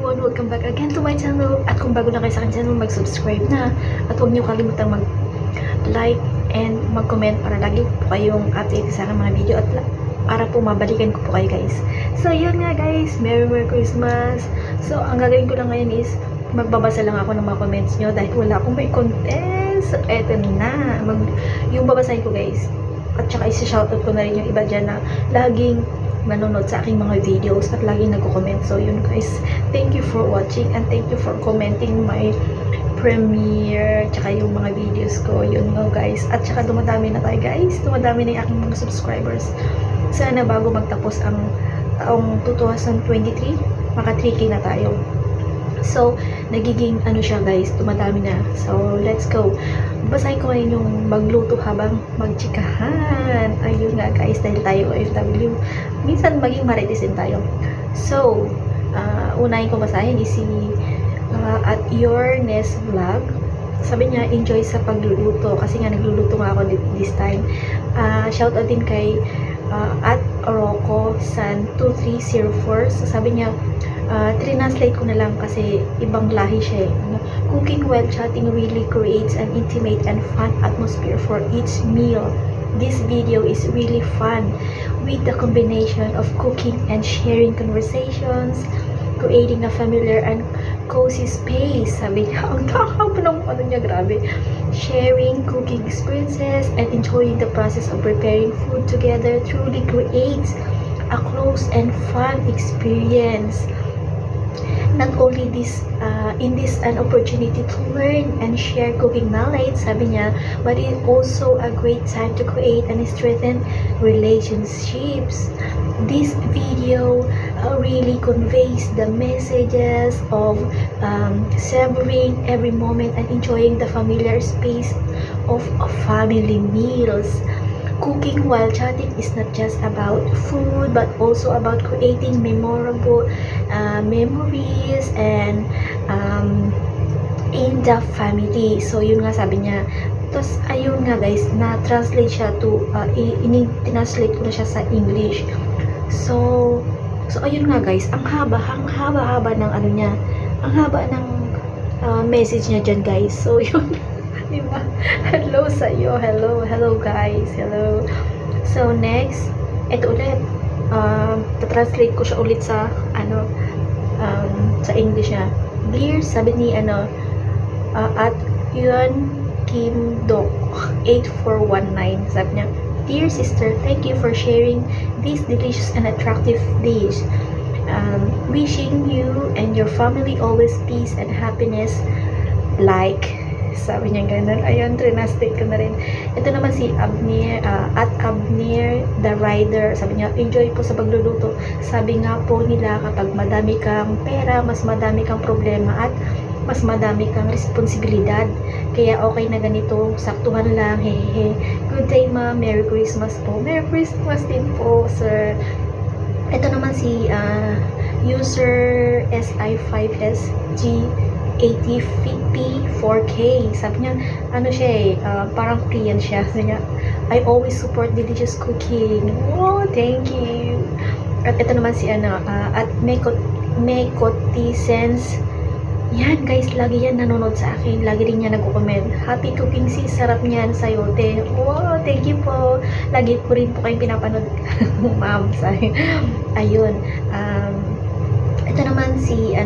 everyone! Welcome back again to my channel. At kung bago na kayo sa akin channel, mag-subscribe na. At huwag niyo kalimutang mag-like and mag-comment para lagi po kayong update sa akin mga video at para po mabalikan ko po kayo guys. So yun nga guys, Merry Christmas! So ang gagawin ko lang ngayon is magbabasa lang ako ng mga comments nyo dahil wala akong may content. So eto na, yung babasahin ko guys. At saka isi-shoutout ko na rin yung iba dyan na laging nanonood sa aking mga videos at laging nagko-comment. So yun guys, thank you for watching and thank you for commenting my premiere tsaka yung mga videos ko. Yun nga guys, at saka dumadami na tayo guys, dumadami na yung aking mga subscribers. Sana bago magtapos ang taong 2023 maka 3K na tayo. So, nagiging ano siya guys, tumadami na. So, let's go. Basahin ko ngayon yung magluto habang magchikahan. Ayun nga guys, dahil tayo OFW, minsan maging marites din tayo. So, unahin ko basahin is si at your Nest Vlog. Sabi niya, enjoy sa pagluluto. Kasi nga nagluluto nga ako this time. Shoutout din kay at Rocco San 2304. So, sabi niya, translate ko na lang kasi ibang lahi siya eh. Cooking while chatting really creates an intimate and fun atmosphere for each meal. This video is really fun with the combination of cooking and sharing conversations, creating a familiar and cozy space. Sabi niya, ang takap ng ano niya, grabe. Sharing cooking experiences and enjoying the process of preparing food together truly creates a close and fun experience. Not only this, in this an opportunity to learn and share cooking knowledge, sabi niya, but it's also a great time to create and strengthen relationships. This video really conveys the messages of savoring every moment and enjoying the familiar space of family meals. Cooking while chatting is not just about food but also about creating memorable memories and in the family. So yun nga sabi niya. Tapos ayun nga guys, na-translate siya to tinranslate ko na siya sa English. So ayun nga guys, ang haba ng ano niya. Ang haba ng message niya dyan guys. So yun. Diba? Hello sa iyo. Hello guys. Hello. So next, ito ulit. Ta-translate ko siya ulit sa sa English niya. Dear, sabi ni at Yuan Kim Dok 8419. Sabi niya, dear sister, thank you for sharing this delicious and attractive dish. Wishing you and your family always peace and happiness. Sabi niya ganun. Ayun, translate ko na rin. Ito naman si Abner, at Abner the Rider. Sabi niya, enjoy po sa pagluluto. Sabi nga po nila, kapag madami kang pera, mas madami kang problema at mas madami kang responsibilidad. Kaya okay na ganito, saktuhan lang, hehehe. Good day ma, Merry Christmas po. Merry Christmas din po, sir. Ito naman si user SI5SG 80p4K. Sabi niya, ano siya eh, parang Korean siya. Sabi niya, I always support delicious cooking. Oh, thank you. At ito naman si at Mekotisens. Yan guys, lagi yan nanonood sa akin. Lagi rin niya nagko-comment. Happy cooking sis, sarap niyan, sayote. Wow, thank you po. Lagi ko rin po kayong pinapanood. Ma'am, sorry. Ayun. Ito naman si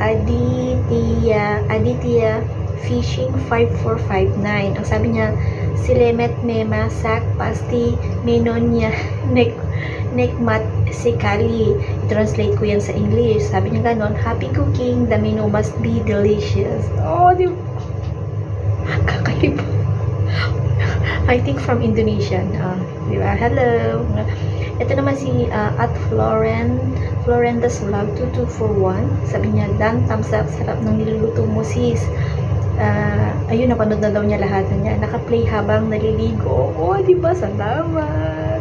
Aditya Fishing 5459. Ang sabi niya, Silemet Mema Sak Pasti Menonya Nekmat Sekali. I-translate ko yan sa English. Sabi niya ganon, happy cooking, the menu must be delicious. Oh, di ba? Kakaiba. I think from Indonesian. Di ba? Hello. Ito naman si at Florenda's Vlog 2241. Sabi niya, Dan, thumbs up, sarap ng niluluto mo sis. Ayun, napanood na daw niya lahat niya. Naka-play habang naliligo. Oh, diba? Salamat.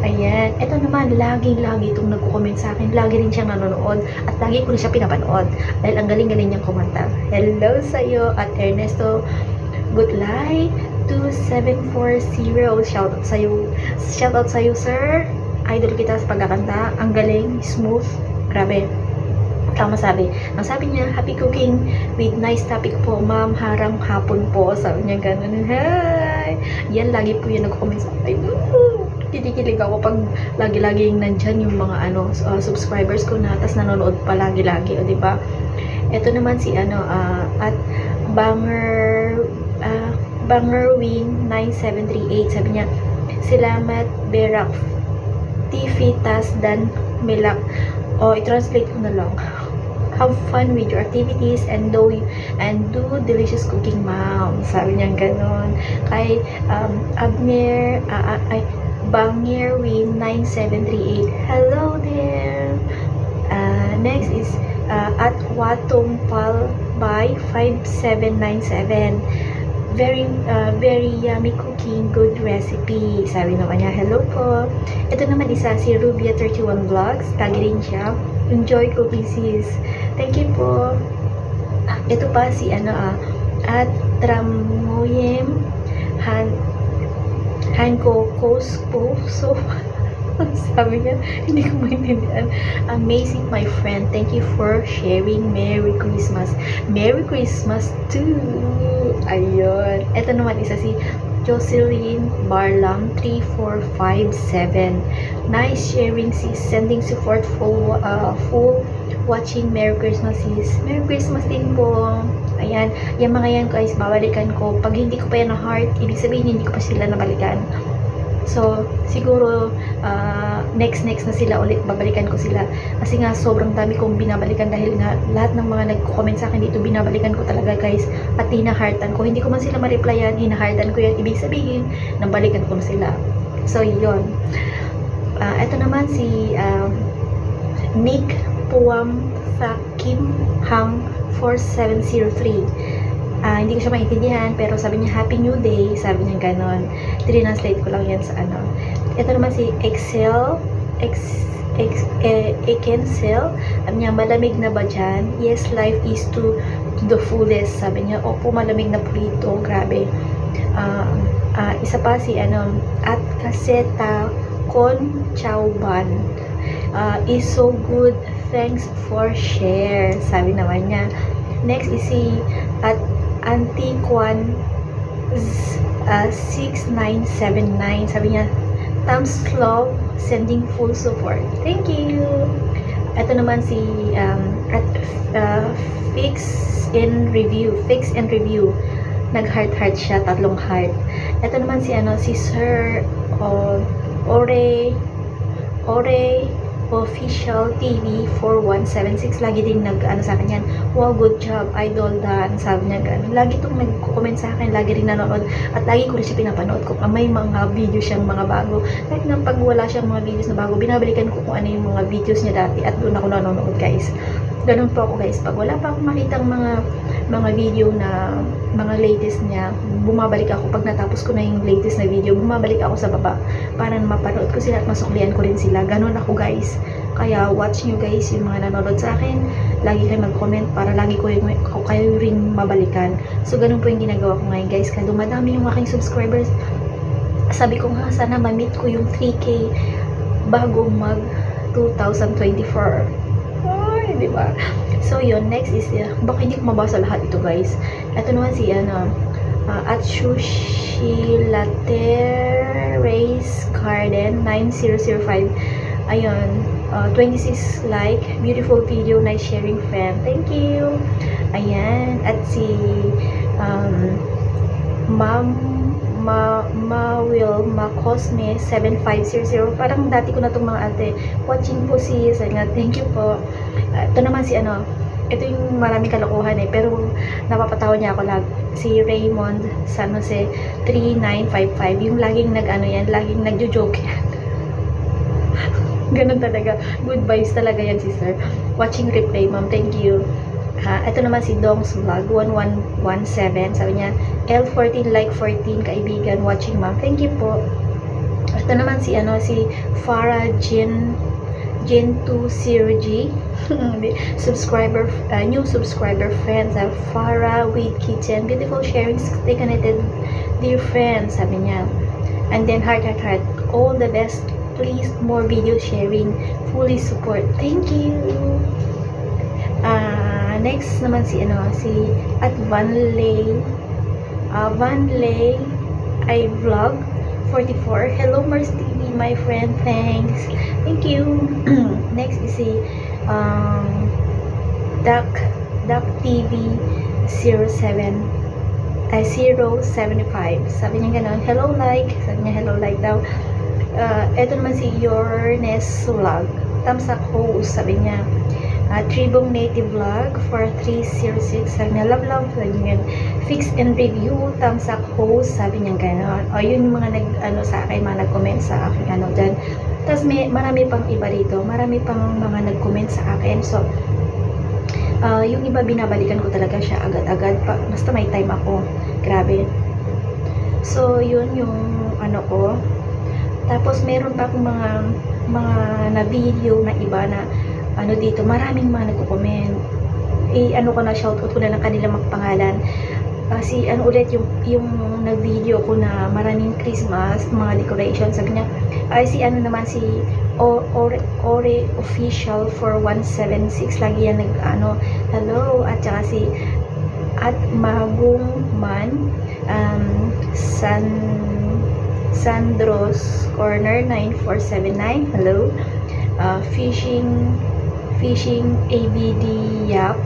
Ayan. Ito naman, lagi itong nagko-comment sa akin. Lagi rin siyang nanonood. At lagi ko rin siya pinapanood. Dahil ang galing-galing niyang komentar. Hello sa'yo at Ernesto Goodlight 2740. Shoutout sa'yo, sir. Idol kita sa pagkakanta. Ang galing, smooth. Grabe. tama sabi. Ang sabi niya, happy cooking with nice topic po, ma'am, harang hapon po. Sabi niya ganun. Hi! Yan, lagi po yan nag-comment sa akin. Kinikilig ako pag lagi-laging nandyan yung mga subscribers ko na, tas nanonood pa lagi-lagi, o diba? Ito naman si at Bangerwin 9738. Sabi niya, salamat Berak Tifitas dan Melak. I-translate ko na lang. Have fun with your activities and do delicious cooking, ma'am. Sabi niya ganon. Kay Bangerwin 9738. Hello there. Next is at Watumpal by 5797. Very yummy cooking, good recipe. Sabi naman niya, hello po. Ito naman isa si Rubia31 Vlogs. Lagi rin siya. Enjoy cooking sis. Thank you po. Ito pa si at Tramoyem Hanko Kospo. So sabi niya, hindi ko maintindihan. Amazing, my friend. Thank you for sharing. Merry Christmas. Merry Christmas too. Ayun. Ito naman isa si Jocelyn Barlam 3457. Nice sharing sis. Sending support full watching. Merry Christmas sis. Merry Christmas din po. Ayan. Yung mga yan guys, babalikan ko. Pag hindi ko pa yan na heart, ibig sabihin hindi ko pa sila nabalikan. So, siguro, next na sila ulit, babalikan ko sila. Kasi nga, sobrang dami kong binabalikan dahil nga, lahat ng mga nagko-comment sa akin dito, binabalikan ko talaga guys. At hinahartan ko. Hindi ko man sila ma-replyan, hinahartan ko yan. Ibig sabihin, nabalikan ko na sila. So, yun. Ito naman si Nick Puam Kim Hang 4703. Hindi ko siya maintindihan, pero sabi niya, Happy New Day, sabi niya ganon. Translate ko lang yan sa Ito naman si Excel, sabi niya, malamig na ba dyan? Yes, life is to the fullest, sabi niya. Opo, malamig na po dito, grabe. Isa pa si at Kaseta Con Chauban, is so good, thanks for share, sabi naman niya. Next is si at Antiquan 6979. Sabi niya, thumbs love, sending full support. Thank you. Ito naman si at Fix and Review. Nag-heart siya, 3 heart. Ito naman si si Sir Ore Official TV 4176. Lagi din sa akin yan. Wow, good job, idol Dan. Sabi niya gano'n. Lagi itong nag-comment sa akin, lagi rin nanonood. At lagi ko rin siya pinapanood ko. May mga videos siyang mga bago. Kahit nga pag wala siyang mga videos na bago, binabalikan ko kung ano yung mga videos niya dati. At doon ako nanonood guys. Ganun po ako guys. Pag wala pa akong makitang mga video na mga latest niya, bumabalik ako. Pag natapos ko na yung latest na video, bumabalik ako sa baba para mapanood ko sila at masuklian ko rin sila. Ganun ako guys. Kaya watch nyo guys yung mga nanonood sa akin. Lagi kayo mag-comment para lagi kayo rin mabalikan. So ganun po yung ginagawa ko ngayon guys. Kaya dumadami yung aking subscribers. Sabi ko nga sana ma-meet ko yung 3K bago mag 2024. Diba? So yun, next is baka hindi ko mabasa lahat ito guys. Ito naman si at Sushi Latte Race Garden 9005. Ayun, 26 like, beautiful video, nice sharing friend. Thank you. Ayan, at si Will Macosme 7500. Parang dati ko na itong mga ate. Watching po sis. Thank you po. Ito naman si ito yung maraming kalokohan pero napapatawa niya ako si Raymond San Jose 3955. Yung laging laging nagjo-joke yan. Ganun talaga. Good vibes talaga yan si sir. Watching replay, ma'am. Thank you. Ito naman si Dong's Vlog 1117. Sabi niya, L14 like 14 kaibigan watching, ma'am. Thank you po. Ito naman si Farah Jin 20G subscriber, new subscriber friends, Farah with Kitchen, beautiful sharing, stay connected dear friends, sabi niya. And then heart, all the best, please more video sharing, fully support. Thank you. Next naman si at Vanley I Vlog 44. Hello Mars TV, my friend. Thanks. Thank you. Next is si Duck TV 07 075. Sabi niya gano'n, hello like. Sabi niya hello like daw. Eto naman si Yourness Vlog. Thumbs up host. Sabi niya Tribong Native Vlog 4306. Sabi niya love. Sabi niya fix and review. Thumbs up host. Sabi niya gano'n. O yun yung mga sa akin, mga nag-comment sa akin dyan. Tapos marami pang iba dito. Marami pang mga nag-comment sa akin. So yung iba binabalikan ko talaga siya agad-agad basta may time ako, grabe. So yun yung ko. Tapos meron pa akong mga na video na iba na dito, maraming mga nagko-comment. Ko na, shoutout ko na lang kanila magpangalan. Si ulit yung nag-video ko na maraming Christmas, mga decorations. Sabi niya, si naman si Ore Official for 176. Lagi yan hello. At saka si at Magungman Sandros Corner 9479. Hello. Fishing ADB Yap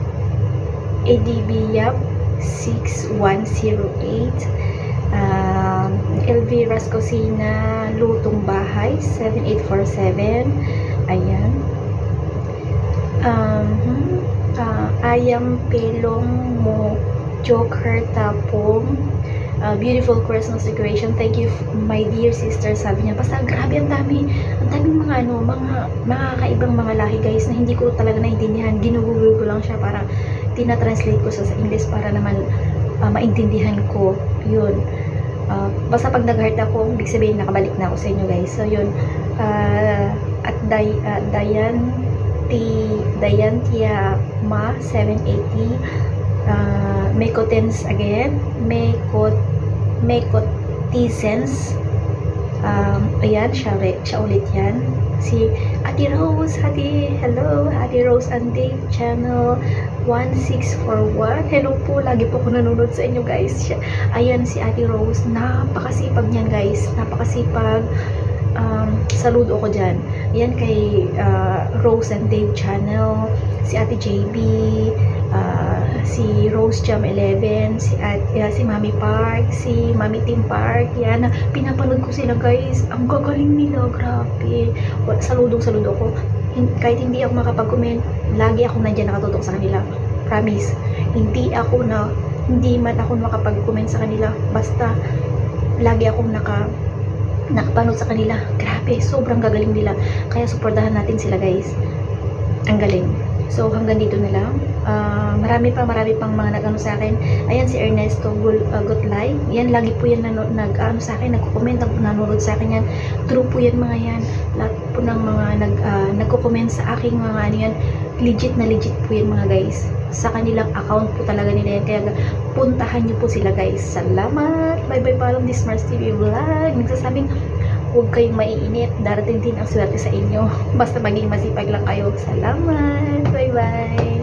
6108. Elvira's Cocina Lutong Bahay 7847. Ayan. Ayam Pelong Mo Joker Tapong beautiful Christmas decoration. Thank you my dear sister. Sabi niya, basta grabe ang daming mga mga kakaibang mga lahi guys na hindi ko talaga naintindihan. Ginugugol ko lang siya para tina-translate ko sa English para naman maintindihan ko yun. Basta pag nag-heart ako, ibig sabihin nakabalik na ako sa inyo guys. So yun, at Dayantia Ma 780, Mekotens again, Mekotizens, ayan, siya ulit yan. Si Ate Rose, hello, Ate Rose and Dave channel 1641. Hello po, lagi po ako nanonood sa inyo guys. Ayan si Ate Rose, napakasipag niyan guys, napakasipag. Saludo ako dyan. Ayan kay Rose and Dave channel, si Ate JB, si Rose Jam 11, si Mami Park, si Mami Tim Park. Yan, pinapanood ko sila guys. Ang gagaling nila, grabe. Saludo ko. Kahit hindi ako makapag-comment, lagi ako nandiyan nakatutok sa kanila. Promise. Hindi man ako makapag-comment sa kanila. Basta lagi akong nakapanood sa kanila. Grabe, sobrang gagaling nila. Kaya supportahan natin sila guys. Ang galing. So hanggang dito na lang. Marami pang mga nag-ano sa akin. Ayan si Ernesto Gutlay. Yan, lagi po yan nag-ano sa akin, nagko-comment, nanonood sa akin yan. True po yan mga yan. Lahat po ng mga nagko-comment sa aking mga yan. Legit po yan mga guys. Sa kanilang account po talaga nila yan. Kaya puntahan nyo po sila guys. Salamat! Bye-bye pa lang this Mars TV vlog. Nagsasabing, huwag kayong maiinit. Darating din ang swerte sa inyo. Basta maging masipag lang kayo. Salamat! Bye-bye!